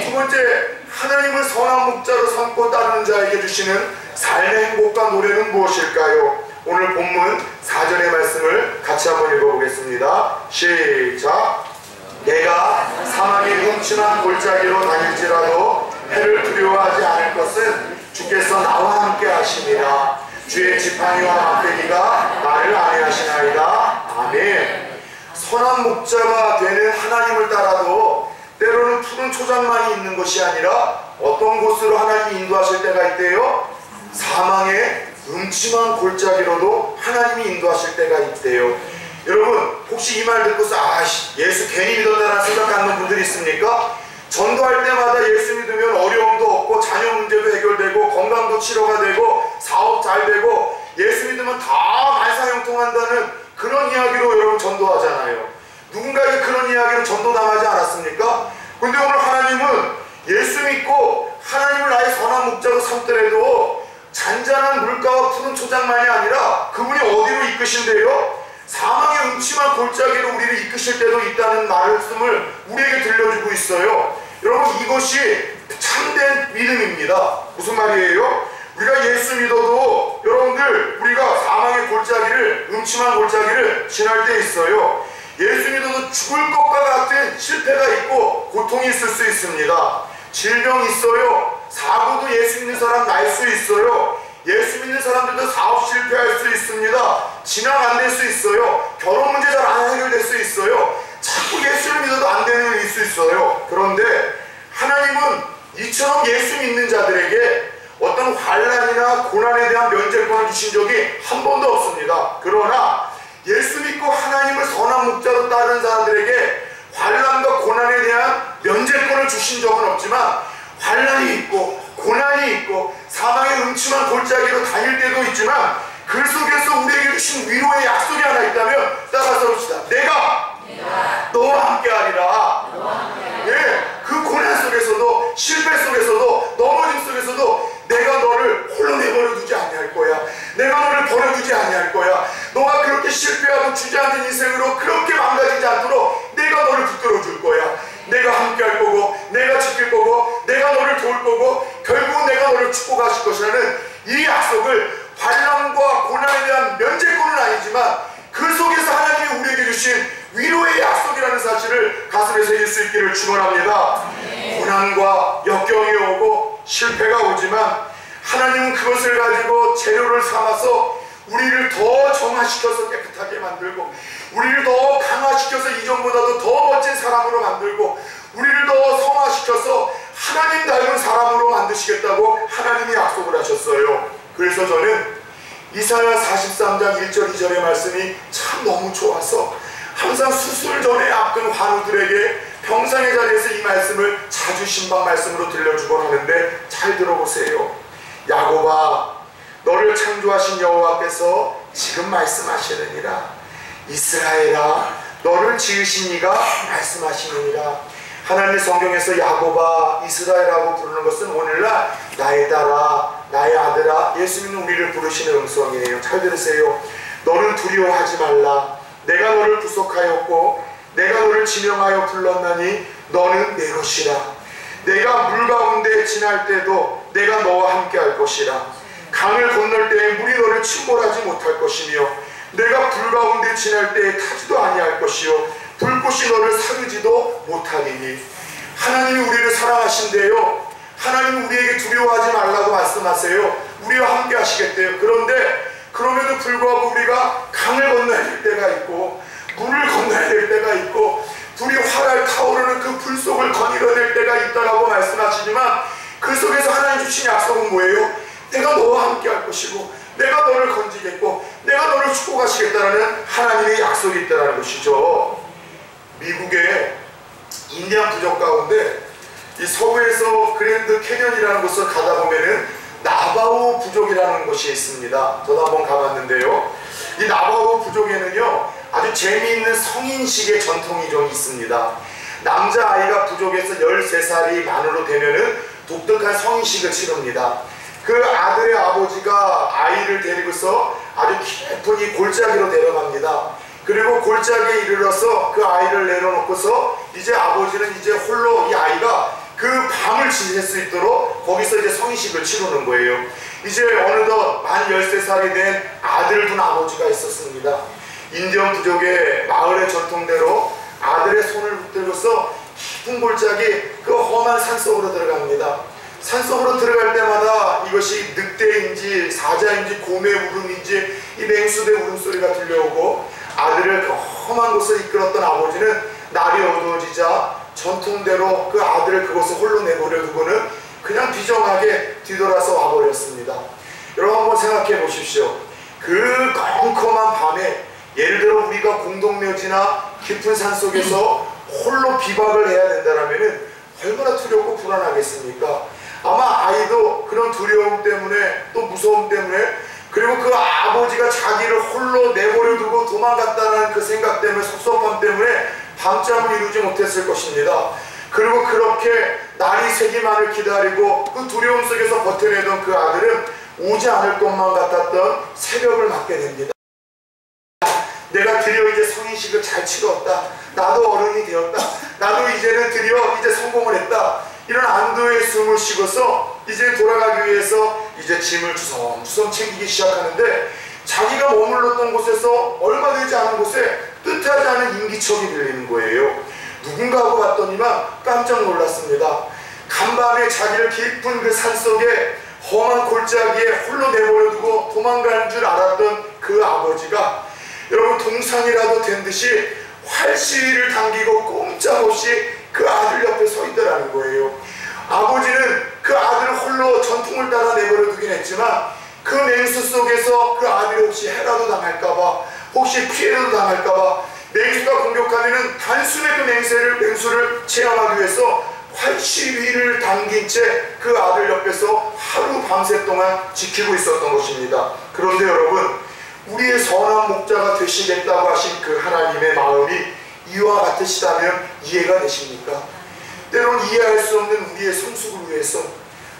두 번째, 하나님을 선한 목자로 삼고 따르는 자에게 주시는 삶의 행복과 노래는 무엇일까요? 오늘 본문 4절의 말씀을 같이 한번 읽어보겠습니다. 시작. 내가 사망의 음침한 골짜기로 다닐지라도 해를 두려워하지 않을 것은 주께서 나와 함께 하심이라. 주의 지팡이와 막대기가 나를 안위하시나이다. 아멘. 선한 목자가 되는 하나님을 따라도 때로는 푸른 초장만이 있는 것이 아니라 어떤 곳으로 하나님이 인도하실 때가 있대요? 사망의 음침한 골짜기로도 하나님이 인도하실 때가 있대요. 여러분, 혹시 이 말 듣고서 예수 괜히 믿었다는 생각 갖는 분들이 있습니까? 전도할 때마다 예수 믿으면 어려움도 없고 자녀 문제도 해결되고 건강도 치료가 되고 사업 잘 되고 예수 믿으면 다 만사형통한다는 그런 이야기로 여러분 전도하잖아요. 누군가에게 그런 이야기로 전도당하지 않았습니까? 근데 오늘 하나님은 예수 믿고 하나님을 나의 선한 목자로 삼더라도 잔잔한 물가와 푸른 초장만이 아니라 그분이 어디로 이끄신대요? 사망의 음침한 골짜기로 우리를 이끄실 때도 있다는 말씀을 우리에게 들려주고 있어요. 여러분, 이것이 참된 믿음입니다. 무슨 말이에요? 우리가 예수 믿어도 여러분들 우리가 사망의 골짜기를, 음침한 골짜기를 지날 때 있어요. 예수 믿어도 죽을 것과 같은 실패가 있고 고통이 있을 수 있습니다. 질병이 있어요. 사고도 예수 믿는 사람 날 수 있어요. 예수 믿는 사람들도 사업 실패할 수 있습니다. 진학 안 될 수 있어요. 결혼 문제 잘 안 해결될 수 있어요. 자꾸 예수를 믿어도 안 되는 일이 있을 수 있어요. 그런데 하나님은 이처럼 예수 믿는 자들에게 어떤 환난이나 고난에 대한 면죄권을 주신 적이 한 번도 없습니다. 그러나 예수 믿고 하나님을 선한 목자로 따르는 사람들에게 환난과 고난에 대한 면죄권을 주신 적은 없지만 환난이 있고 고난이 있고 사망의 음침한 골짜기로 다닐 때도 있지만 그 속에서 우리에게 주신 위로의 약속이 하나 있다면 따라서 봅시다. 내가 너와 함께하리라. 예, 그 고난 속에서도 실패 속에서도 넘어짐 속에서도 내가 너를 홀로 내버려 두지 아니할 거야. 내가 너를 버려두지 아니할 거야. 너가 그렇게 실패하고 주저앉은 인생으로 그렇게 망가지지 않도록 내가 너를 붙들어 줄 거야. 내가 함께 할 거고 내가 지킬 거고 내가 너를 도울 거고 결국은 내가 너를 축복하실 것이라는 이 약속을 환난과 고난에 대한 면죄권은 아니지만 그 속에서 하나님이 우리에게 주신 위로의 약속이라는 사실을 가슴에 새길 수 있기를 축원합니다. 고난과 역경이 오고 실패가 오지만 하나님은 그것을 가지고 재료를 삼아서 우리를 더 정화시켜서 깨끗하게 만들고 우리를 더 강화시켜서 이전보다도 더 멋진 사람으로 만들고 우리를 더 성화시켜서 하나님 닮은 사람으로 만드시겠다고 하나님이 약속을 하셨어요. 그래서 저는 이사야 43장 1절 2절의 말씀이 참 너무 좋아서 항상 수술 전에 아픈 환우들에게 평상의 자리에서 이 말씀을 자주 신방 말씀으로 들려주곤 하는데 잘 들어보세요. 야곱아, 너를 창조하신 여호와께서 지금 말씀하시느니라. 이스라엘아, 너를 지으신 이가 말씀하시느니라. 하나님의 성경에서 야곱아, 이스라엘하고 부르는 것은 오늘날 나의 딸아, 나의 아들아, 예수 믿는 우리를 부르시는 음성이에요. 잘 들으세요. 너는 두려워하지 말라. 내가 너를 구속하였고 내가 너를 지명하여 불렀나니 너는 내 것이라. 내가 물 가운데 지날 때도 내가 너와 함께 할 것이라. 강을 건널 때에 물이 너를 침몰하지 못할 것이며 내가 불 가운데 지날 때에 타지도 아니할 것이요 불꽃이 너를 사르지도 못하리니. 하나님이 우리를 사랑하신대요. 하나님이 우리에게 두려워하지 말라고 말씀하세요. 우리와 함께 하시겠대요. 그런데 그럼에도 불구하고 우리가 강을 건너야 될 때가 있고 물을 건너야 될 때가 있고 불이 활활 타오르는 그 불 속을 거닐어낼 때가 있다라고 말씀하시지만 그 속에서 하나님 주신 약속은 뭐예요? 내가 너와 함께 할 것이고 내가 너를 건지겠고 내가 너를 축복하시겠다는 하나님의 약속이 있다는 것이죠. 미국의 인디안 부족 가운데 이 서부에서 그랜드 캐년이라는 곳을 가다 보면은 나바오 부족이라는 곳이 있습니다. 저도 한번 가봤는데요. 이 나바오 부족에는요 아주 재미있는 성인식의 전통이 좀 있습니다. 남자아이가 부족에서 13살이 만으로 되면은 독특한 성인식을 치릅니다. 그 아들의 아버지가 아이를 데리고서 아주 깊은 이 골짜기로 데려갑니다. 그리고 골짜기에 이르러서 그 아이를 내려놓고서 이제 아버지는 이제 홀로 이 아이가 그 밤을 지낼 수 있도록 거기서 이제 성인식을 치르는 거예요. 이제 어느덧 만 13살이 된 아들을 둔 아버지가 있었습니다. 인디언 부족의 마을의 전통대로 아들의 손을 붙들고서 깊은 골짜기 그 험한 산속으로 들어갑니다. 산속으로 들어갈 때마다 이것이 늑대인지 사자인지 곰의 울음인지 이 맹수의 울음소리가 들려오고 아들을 그 험한 곳을 이끌었던 아버지는 날이 어두워지자 전통대로 그 아들을 그곳에 홀로 내버려 두고는 그냥 비정하게 뒤돌아서 와버렸습니다. 여러분 한번 생각해 보십시오. 그 컴컴한 밤에 예를 들어 우리가 공동묘지나 깊은 산속에서 홀로 비박을 해야 된다면 얼마나 두렵고 불안하겠습니까? 아마 아이도 그런 두려움 때문에 또 무서움 때문에 그리고 그 아버지가 자기를 홀로 내버려 두고 도망갔다는 그 생각 때문에 섭섭함 때문에 밤잠을 이루지 못했을 것입니다. 그리고 그렇게 날이 새기만을 기다리고 그 두려움 속에서 버텨내던 그 아들은 오지 않을 것만 같았던 새벽을 맞게 됩니다. 내가 드디어 이제 성인식을 잘 치렀다. 나도 어른이 되었다. 나도 이제는 드디어 이제 성공을 했다. 이런 안도의 숨을 쉬고서 이제 돌아가기 위해서 이제 짐을 주섬주섬 챙기기 시작하는데 자기가 머물렀던 곳에서 얼마 되지 않은 곳에 뜻하지 않은 인기척이 들리는 거예요. 누군가 하고 봤더니만 깜짝 놀랐습니다. 간밤에 자기를 깊은 그 산속에 험한 골짜기에 홀로 내버려두고 도망가는 줄 알았던 그 아버지가 여러분 동상이라도 된 듯이 활시위를 당기고 꼼짝없이 그 아들 옆에 서 있더라는 거예요. 아버지는 그 아들을 홀로 전통을 따라 내버려두긴 했지만 그 맹수 속에서 그 아들이 혹시 해라도 당할까봐, 혹시 피해라도 당할까봐 맹수가 공격하면은 단숨에 그 맹수를 제압하기 위해서 활시위를 당긴 채 그 아들 옆에서 하루 밤새 동안 지키고 있었던 것입니다. 그런데 여러분, 우리의 선한 목자가 되시겠다고 하신 그 하나님의 마음이 이와 같으시다면 이해가 되십니까? 때론 이해할 수 없는 우리의 성숙을 위해서,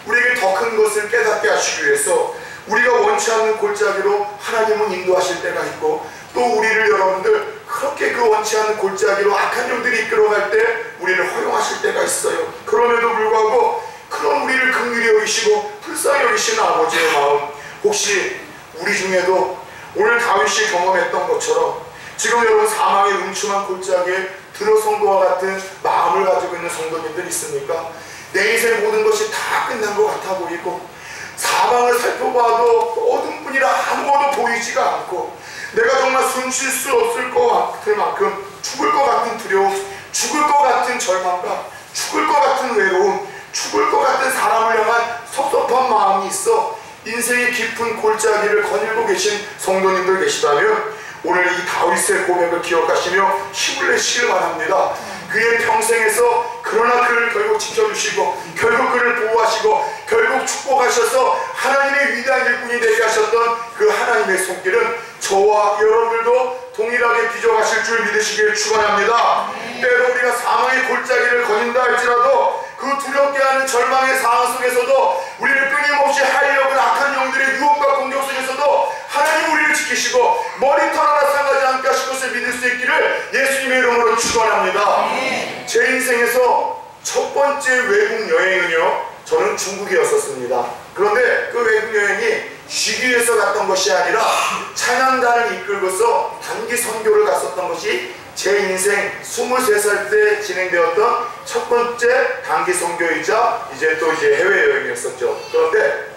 우리에게 더 큰 것을 깨닫게 하시기 위해서 우리가 원치 않는 골짜기로 하나님은 인도하실 때가 있고, 또 우리를 여러분들 그렇게 그 원치 않는 골짜기로 악한 영들이 이끌어갈 때 우리를 허용하실 때가 있어요. 그럼에도 불구하고 그런 우리를 긍휼히 여기시고 불쌍히 여기시는 아버지의 마음, 혹시 우리 중에도 오늘 다윗이 경험했던 것처럼 지금 여러분 사망의 음침한 골짜기에 들어선 것과 같은 마음을 가지고 있는 성도님들 있습니까? 내 인생 모든 것이 다 끝난 것 같아 보이고, 사방을 살펴봐도 어둠뿐이라 아무것도 보이지가 않고, 내가 정말 숨쉴 수 없을 것 같을 만큼 죽을 것 같은 두려움, 죽을 것 같은 절망감, 죽을 것 같은 외로움, 죽을 것 같은 사람을 향한 섭섭한 마음이 있어 인생의 깊은 골짜기를 거닐고 계신 성도님들 계시다면 오늘 이 다윗의 고백을 기억하시며 힘을 내시길 바랍니다. 그의 평생에서 그러나 그를 결국 지켜주시고 결국 그를 보호하시고 결국 축복하셔서 하나님의 위대한 일꾼이 되게 하셨던 그 하나님의 손길은 저와 여러분들도 동일하게 기적하실 줄 믿으시길 축원합니다. 때로 우리가 사망의 골짜기를 거닌다 할지라도 그 두렵게 하는 절망의 상황 속에서도 우리를 끊임없이 하려는 악한 영들의 유혹과 공격 속에서도 하나님 우리를 지키시고 머리털 하나 상하지 않게 하실 것을 믿을 수 있기를 예수님의 이름으로 축원합니다. 제 인생에서 첫 번째 외국 여행은요, 저는 중국이었었습니다. 그런데 그 외국 여행이 쉬기 위해서 갔던 것이 아니라 찬양단을 이끌고서 단기 선교를 갔었던 것이 제 인생 23살 때 진행되었던 첫 번째 단기 선교이자 이제 해외여행이었었죠. 그런데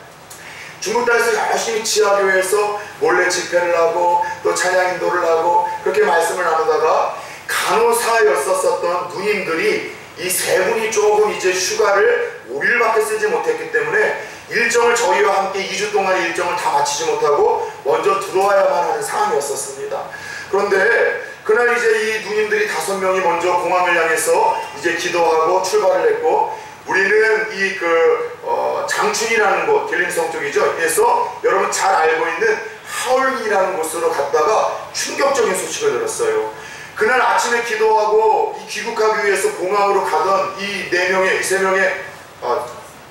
중국 땅에서 열심히 지하교회에서 몰래 집회를 하고 또 찬양 인도를 하고 그렇게 말씀을 나누다가 간호사였었던 누님들이 이 세 분이 조금 이제 휴가를 5일밖에 쓰지 못했기 때문에 일정을 저희와 함께 2주 동안의 일정을 다 마치지 못하고 먼저 들어와야만 하는 상황이었었습니다. 그런데 그날 이제 이 누님들이 5명이 먼저 공항을 향해서 이제 기도하고 출발을 했고, 우리는 이 장춘이라는 곳, 길림성 쪽이죠. 그래서 여러분 잘 알고 있는 하얼빈이라는 곳으로 갔다가 충격적인 소식을 들었어요. 그날 아침에 기도하고 이 귀국하기 위해서 공항으로 가던 이 3명의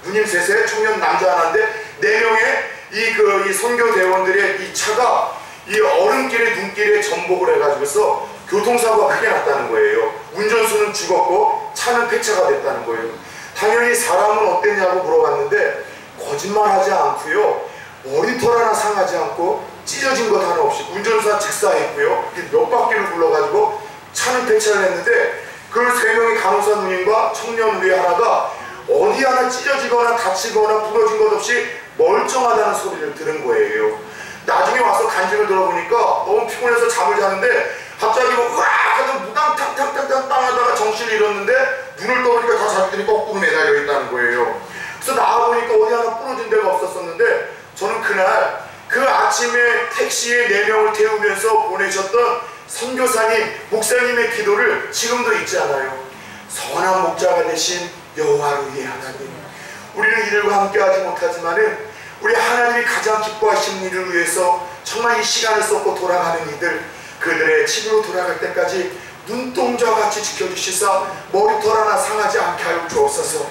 누님 셋에 청년 남자 하나인데 4명의 이 선교 대원들의 이 차가 이 얼음길에 눈길에 전복을 해가지고서 교통사고가 크게 났다는 거예요. 운전수는 죽었고 차는 폐차가 됐다는 거예요. 당연히 사람은 어땠냐고 물어봤는데 거짓말하지 않고요, 머리털 하나 상하지 않고 찢어진 것 하나 없이 운전수와 직사했고요, 몇 바퀴를 굴러가지고 차는 폐차를 했는데 그 3명의 간호사 누님과 청년 우리 하나가 어디 하나 찢어지거나 다치거나 부러진 것 없이 멀쩡하다는 소리를 들은 거예요. 나중에 와서 간증을 들어보니까 너무 피곤해서 잠을 자는데 갑자기 으악 하는 무당 탕탕탕탕 땅하다가 정신을 잃었는데 눈을 떠보니까 다 자기들이 거꾸로 매달려 있다는 거예요. 그래서 나와보니까 어디 하나 부러진 데가 없었었는데, 저는 그날 그 아침에 택시에 4명을 태우면서 보내셨던 선교사님, 목사님의 기도를 지금도 잊지 않아요. 선한 목자가 되신 여호와의 하나님, 우리는 이들과 함께하지 못하지만은 우리 하나님이 가장 기뻐하시는 일을 위해서 정말 이 시간을 쏟고 돌아가는 이들, 그들의 집으로 돌아갈 때까지 눈동자와 같이 지켜주시사 머리털 하나 상하지 않게 하여 주옵소서.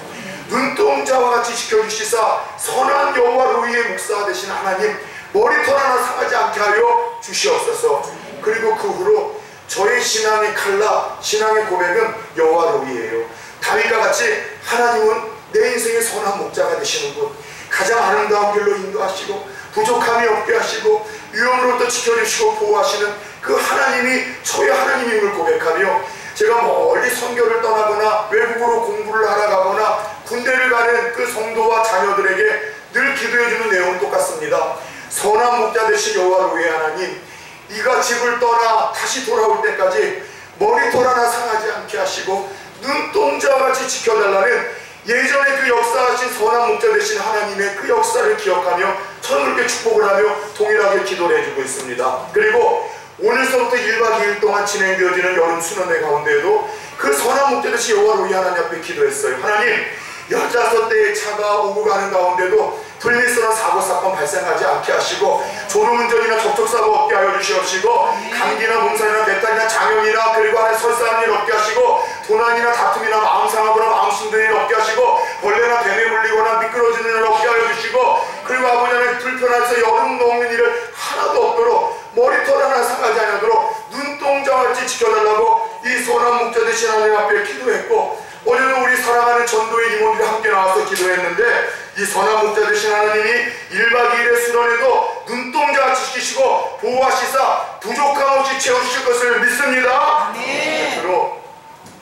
눈동자와 같이 지켜주시사 선한 여호와 로이의 목사가 되신 하나님, 머리털 하나 상하지 않게 하여 주시옵소서. 그리고 그 후로 저의 신앙의 칼라, 신앙의 고백은 여호와 로이예요. 다윗과 같이 하나님은 내 인생의 선한 목자가 되시는 분, 가장 아름다운 길로 인도하시고 부족함이 없게 하시고 위험으로부터 지켜주시고 보호하시는 그 하나님이 저의 하나님임을 고백하며, 제가 멀리 선교를 떠나거나 외국으로 공부를 하러 가거나 군대를 가는 그 성도와 자녀들에게 늘 기도해주는 내용은 똑같습니다. 선한 목자 되신 여호와 우리 하나님, 이가 집을 떠나 다시 돌아올 때까지 머리털 하나 상하지 않게 하시고 눈동자와 같이 지켜달라는 예전에 그 역사하신 선한 목자 되신 하나님의 그 역사를 기억하며 저는 그렇게 축복을 하며 동일하게 기도를 해주고 있습니다. 그리고 오늘서부터 1박 2일 동안 진행되어지는 여름 수련회 가운데에도 그 선한 목자 되신 여호와 우리 하나님 앞에 기도했어요. 하나님, 15대의 차가 오고 가는 가운데도 불미스러운 사고사건 발생하지 않게 하시고 졸음운전이나 접촉사고 없게 하여 주시옵시고 감기나 몸살이나 배탈이나 장염이나 그리고 안에 설사한 일 없게 하시고 도난이나 다툼이나 마음 상하거나 마음 힘든 일 없게 하시고 벌레나 뱀에 물리거나 미끄러지는 일 없게 하여 주시고 그리고 아버지 하나님 불편해서 여름 녹는 일을 하나도 없도록 머리털 하나 상하지 않도록 눈동자와 같이 지켜달라고 이 선한 목자 되신 하나님 앞에 기도했고, 어제도 우리 사랑하는 전도의 임원들이 함께 나와서 기도했는데 이 선한 목자 되신 하나님이 1박 2일의 수련에도 눈동자같이 지키시고 보호하시사 부족함 없이 채우실 것을 믿습니다. 그리고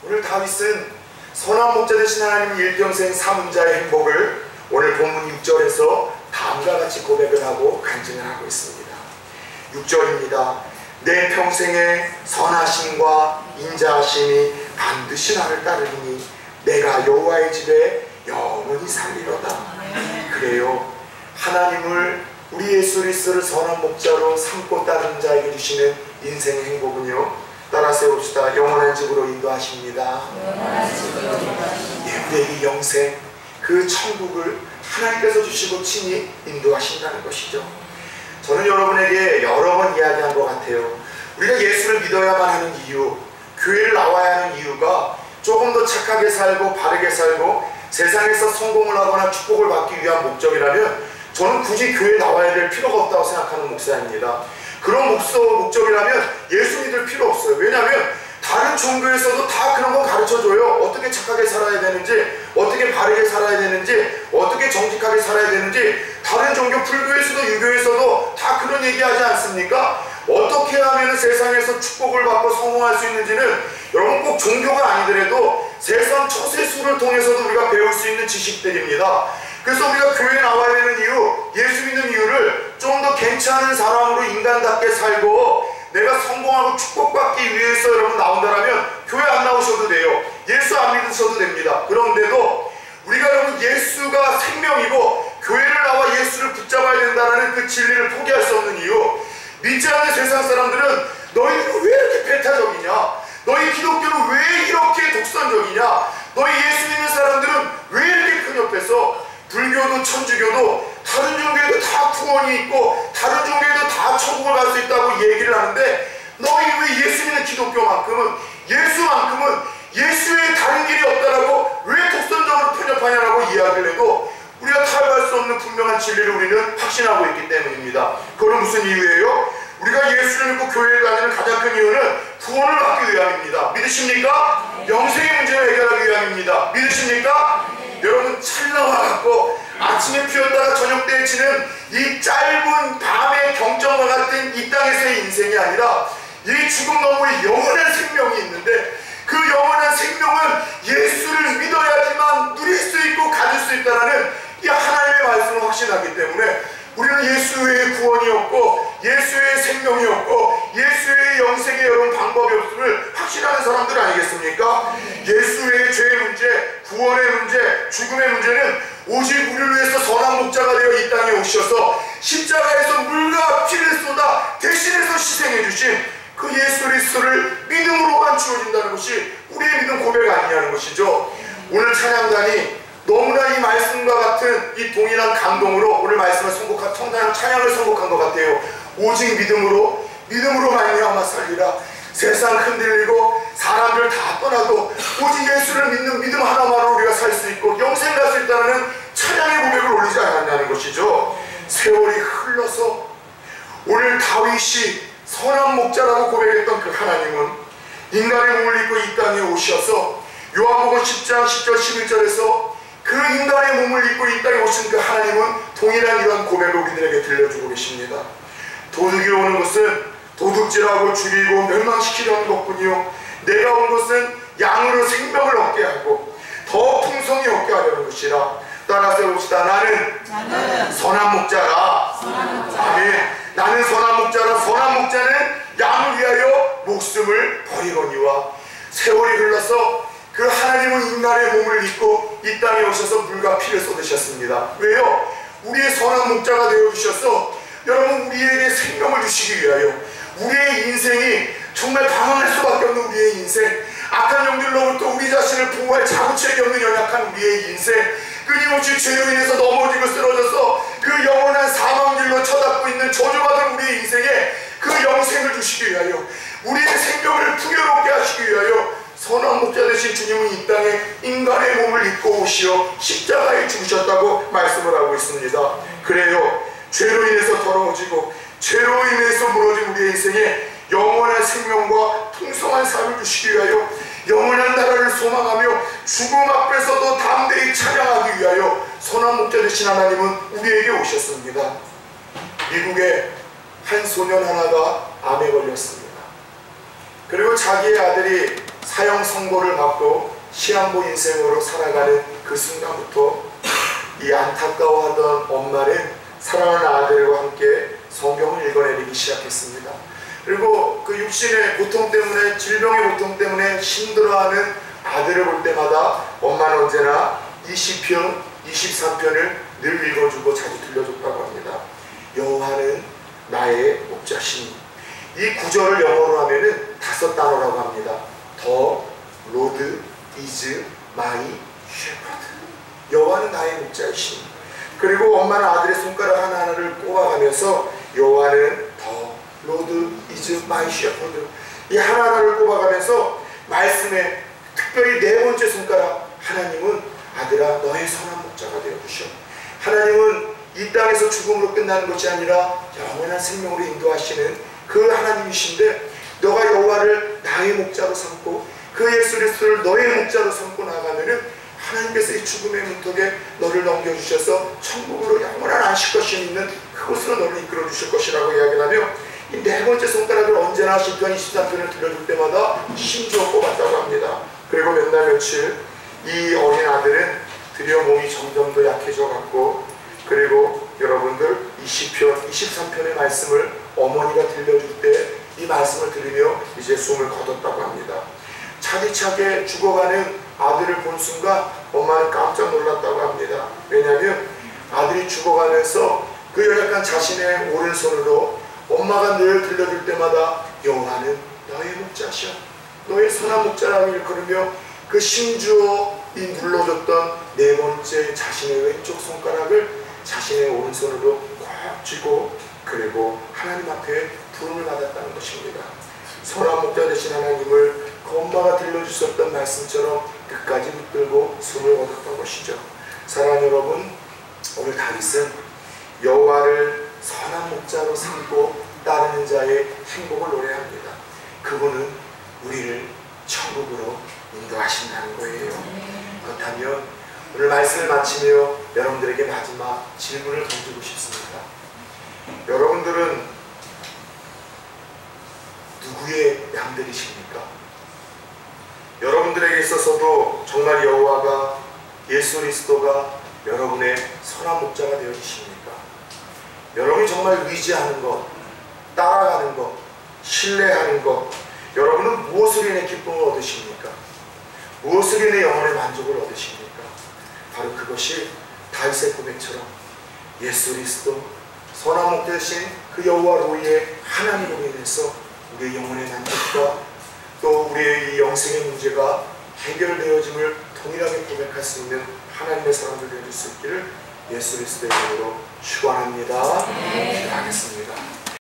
오늘 다윗은 선한 목자 되신 하나님이 일평생 삼은 자의 행복을 오늘 본문 6절에서 다음과 같이 고백을 하고 간증을 하고 있습니다. 6절입니다. 내 평생의 선하심과 인자하심이 반드시 나를 따르리니 내가 여호와의 집에 영원히 살리로다. 그래요, 하나님을 우리 예수 그리스도를 선한 목자로 삼고 따르는 자에게 주시는 인생의 행복은요, 따라 세웁시다. 영원한 집으로 인도하십니다. 우리에게 영생, 그 천국을 하나님께서 주시고 친히 인도하신다는 것이죠. 저는 여러분에게 여러 번 이야기한 것 같아요. 우리가 예수를 믿어야만 하는 이유, 교회를 나와야 하는 이유가 조금 더 착하게 살고 바르게 살고 세상에서 성공을 하거나 축복을 받기 위한 목적이라면 저는 굳이 교회에 나와야 될 필요가 없다고 생각하는 목사입니다. 그런 목적이라면 예수 믿을 필요 없어요. 왜냐하면 다른 종교에서도 다 그런 거 가르쳐줘요. 어떻게 착하게 살아야 되는지, 어떻게 바르게 살아야 되는지, 어떻게 정직하게 살아야 되는지. 다른 종교, 불교에서도 유교에서도 다 그런 얘기하지 않습니까? 어떻게 하면 세상에서 축복을 받고 성공할 수 있는지는 여러분 꼭 종교가 아니더라도 세상 처세술을 통해서도 우리가 배울 수 있는 지식들입니다. 그래서 우리가 교회에 나와야 되는 이유, 예수 믿는 이유를 좀 더 괜찮은 사람으로 인간답게 살고 내가 성공하고 축복받기 위해서 여러분 나온다면 교회 안 나오셔도 돼요. 예수 안 믿으셔도 됩니다. 그런데도 우리가 여러분 예수가 생명이고 교회를 나와 예수를 붙잡아야 된다는 그 진리를 포기할 수 없는 이유, 믿지 않는 세상 사람들은 너희는 왜 이렇게 배타적이냐, 너희 기독교는 왜 이렇게 독선적이냐, 너희 예수 믿는 사람들은 왜 이렇게 편협해서 불교도 천주교도 다른 종교에도 다 구원이 있고 다른 종교에도 다 천국을 갈 수 있다고 얘기를 하는데 너희 왜 예수 믿는 기독교만큼은, 예수만큼은 예수의 다른 길이 없다라고 왜 독선적으로 편협하냐라고 이야기를 해도 우리가 타협할 수 없는 분명한 진리를 우리는 확신하고 있기 때문입니다. 그건 무슨 이유예요? 우리가 예수를 믿고 교회를 다니는 가장 큰 이유는 구원을 받기 위함입니다. 믿으십니까? 영생의 문제를 해결하기 위함입니다. 믿으십니까? 여러분, 찰나와 같고 아침에 피었다가 저녁 때에 지는 이 짧은 밤의 경전과 같은 이 땅에서의 인생이 아니라 이 죽음 너머에 영원한 생명이 있는데 그 영원한 생명은 예수를 믿어야지만 누릴 수 있고 가질 수 있다는 이 하나님의 말씀을 확신하기 때문에 우리는 예수 외에 구원이 없고 예수 외에 생명이 없고 예수 외에 영생의 여러 방법이 없음을 확신하는 사람들 아니겠습니까? 예수 외의 죄의 문제, 구원의 문제, 죽음의 문제는 오직 우리를 위해서 선한 목자가 되어 이 땅에 오셔서 십자가에서 물과 피를 쏟아 대신해서 희생해 주신 그 예수 그리스도를 믿음으로만 주어진다는 것이 우리의 믿음 고백 아니냐는 것이죠. 오늘 찬양단이 너무나 이 말씀과 같은 이 동일한 감동으로 오늘 말씀을 찬양을 선곡한 것 같아요. 오직 믿음으로 말미암아 살리라. 세상 흔들리고 사람들 다 떠나도 오직 예수를 믿는 믿음 하나만으로 우리가 살 수 있고 영생 갈 수 있다는 찬양의 고백을 올리지 않았냐는 것이죠. 세월이 흘러서 오늘 다윗이 선한 목자라고 고백했던 그 하나님은 인간의 몸을 입고 이 땅에 오셔서 요한복음 10장 10절 11절에서 그 인간의 몸을 입고 이 땅에 오신 그 하나님은 동일한 이러한 고백을 우리들에게 들려주고 계십니다. 도둑이 오는 것은 도둑질하고 죽이고 멸망시키려는 것뿐이요, 내가 온 것은 양으로 생명을 얻게 하고 더 풍성히 얻게 하려는 것이라. 따라서 해봅시다. 나는 선한 목자라. 아멘. 나는 선한 목자라. 선한 목자는 양을 위하여 목숨을 버리거니와. 세월이 흘러서 그 하나님은 인간의 몸을 입고 이 땅에 오셔서 물과 피를 쏟으셨습니다. 왜요? 우리의 선한 목자가 되어주셔서 여러분 우리에게 생명을 주시기 위하여, 우리의 인생이 정말 방황할 수밖에 없는 우리의 인생, 악한 영들로부터 우리 자신을 보호할 자구책이 없는 연약한 우리의 인생, 끊임없이 죄로 인해서 넘어지고 쓰러져서 그 영원한 사망길로 쳐닫고 있는 저주받은 우리의 인생에 그 영생을 주시기 위하여, 우리의 생명을 풍요롭게 하시기 위하여 선한 목자 되신 주님은 이 땅에 인간의 몸을 입고 오시어 십자가에 죽으셨다고 말씀을 하고 있습니다. 그래요, 죄로 인해서 더러워지고 죄로 인해서 무너진 우리의 인생에 영원한 생명과 풍성한 삶을 주시기 위하여, 영원한 나라를 소망하며 죽음 앞에서도 담대히 찬양하기 위하여 선한 목자 되신 하나님은 우리에게 오셨습니다. 미국에 한 소년 하나가 암에 걸렸습니다. 그리고 자기의 아들이 사형 선고를 받고 시한부 인생으로 살아가는 그 순간부터 이 안타까워하던 엄마는 사랑하는 아들과 함께 성경을 읽어내리기 시작했습니다. 그리고 그 육신의 고통 때문에, 질병의 고통 때문에 힘들어하는 아들을 볼 때마다 엄마는 언제나 20편, 23편을 늘 읽어주고 자주 들려줬다고 합니다. 여호와는 나의 목자시니. 이 구절을 영어로 하면은 5단어라고 합니다. The Lord is my shepherd. 여호와는 나의 목자이시니. 그리고 엄마는 아들의 손가락 하나하나를 꼽아가면서 여호와는 The Lord is my shepherd. 이 하나하나를 꼽아가면서 말씀에 특별히 4번째 손가락, 하나님은 아들아 너의 선한 목자가 되어주셔. 하나님은 이 땅에서 죽음으로 끝나는 것이 아니라 영원한 생명으로 인도하시는 그 하나님이신데, 너가 여호와를 나의 목자로 삼고 그 예수 그리스도를 너의 목자로 삼고 나가면은 하나님께서 이 죽음의 문턱에 너를 넘겨주셔서 천국으로 영원한 안식것이 있는 그곳으로 너를 이끌어 주실 것이라고 이야기를 하며, 이 4번째 손가락을 언제나 시편 23편을 들려줄 때마다 심주어 꼽았다고 합니다. 그리고 몇 날 며칠 이 어린 아들은 드디어 몸이 점점 더 약해져 갔고, 그리고 여러분들 20편, 23편의 말씀을 어머니가 들려줄 때 이 말씀을 들으며 이제 숨을 거뒀다고 합니다. 차디차게 죽어가는 아들을 본 순간 엄마는 깜짝 놀랐다고 합니다. 왜냐하면 아들이 죽어가면서 그 연약한 자신의 오른손으로 엄마가 늘 들려줄 때마다 여호와는 너의 목자시여, 너의 선한 목자라고 일컬으며 그 심주어 이 눌러줬던 4번째 자신의 왼쪽 손가락을 자신의 오른손으로 꼭 쥐고, 그리고 하나님 앞에 부름을 받았다는 것입니다. 선한 목자 되신 하나님을 그 엄마가 들려주셨던 말씀처럼 끝까지 붙들고 숨을 거뒀던 것이죠. 사랑하는 여러분, 오늘 다윗은 여호와를 선한 목자로 삼고 따르는 자의 행복을 노래합니다. 그분은 우리를 천국으로 인도하신다는 거예요. 그렇다면 오늘 말씀을 마치며 여러분들에게 마지막 질문을 던지고 싶습니다. 여러분들은 누구의 양들이십니까? 여러분들에게 있어서도 정말 여호와가, 예수 그리스도가 여러분의 선한 목자가 되어주십니까? 여러분이 정말 의지하는 것, 따라가는 것, 신뢰하는 것, 여러분은 무엇을 인해 기쁨을 얻으십니까? 무엇을 인해 영혼의 만족을 얻으십니까? 바로 그것이 다윗의 고백처럼 예수 그리스도, 선한 목자 되신 그 여호와 로이의 하나님으로 인해서 우리의 영혼의 만족과 또 우리의 이 영생의 문제가 해결되어짐을 동일하게 고백할 수 있는 하나님의 사람들 되어줄 수 있기를 예수 그리스도의 이름으로 축원합니다. 기도하겠습니다.